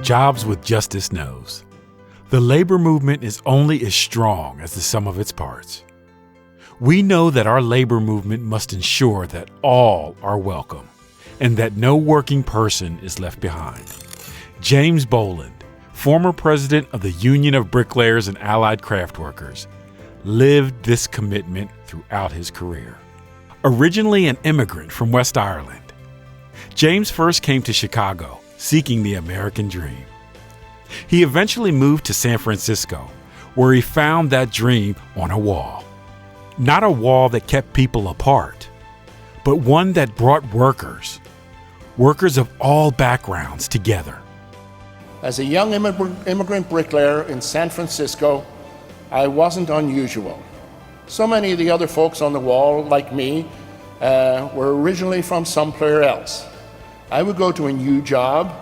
Jobs with Justice knows the labor movement is only as strong as the sum of its parts. We know that our labor movement must ensure that all are welcome and that no working person is left behind. James Boland, former president of the Union of Bricklayers and Allied Craftworkers, lived this commitment throughout his career. Originally an immigrant from West Ireland, James first came to Chicago seeking the American dream. He eventually moved to San Francisco, where he found that dream on a wall. Not a wall that kept people apart, but one that brought workers of all backgrounds together. As a young immigrant bricklayer in San Francisco, I wasn't unusual. So many of the other folks on the wall, like me, were originally from somewhere else. I would go to a new job,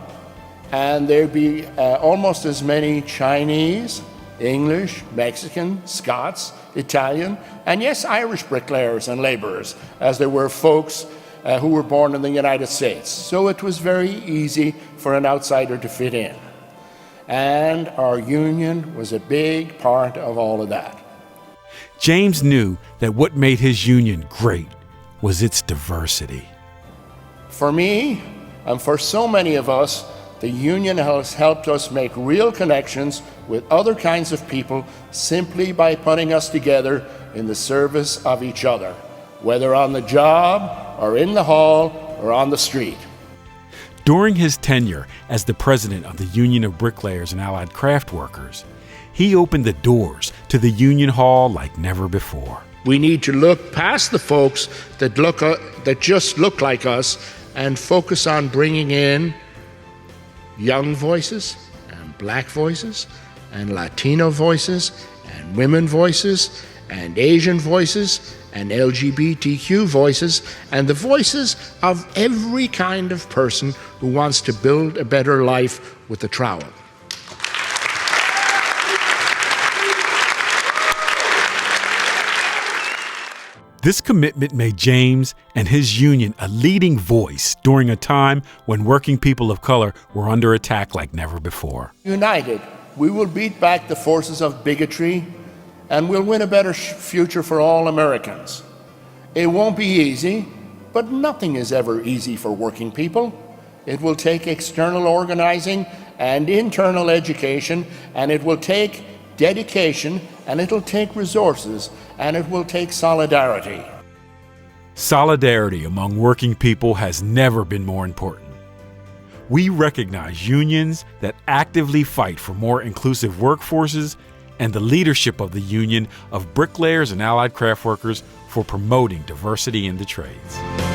and there'd be almost as many Chinese, English, Mexican, Scots, Italian, and yes, Irish bricklayers and laborers as there were folks who were born in the United States. So it was very easy for an outsider to fit in. And our union was a big part of all of that. James knew that what made his union great was its diversity. For me, and for so many of us, the union has helped us make real connections with other kinds of people simply by putting us together in the service of each other, whether on the job or in the hall or on the street. During his tenure as the president of the Union of Bricklayers and Allied Craftworkers, he opened the doors to the Union Hall like never before. We need to look past the folks that just look like us and focus on bringing in young voices and black voices and Latino voices and women voices and Asian voices and LGBTQ voices and the voices of every kind of person who wants to build a better life with a trowel. This commitment made James and his union a leading voice during a time when working people of color were under attack like never before. United, we will beat back the forces of bigotry and we'll win a better future for all Americans. It won't be easy, but nothing is ever easy for working people. It will take external organizing and internal education, and it will take dedication, and it'll take resources, and it will take solidarity. Solidarity among working people has never been more important. We recognize unions that actively fight for more inclusive workforces and the leadership of the Union of Bricklayers and Allied Craftworkers for promoting diversity in the trades.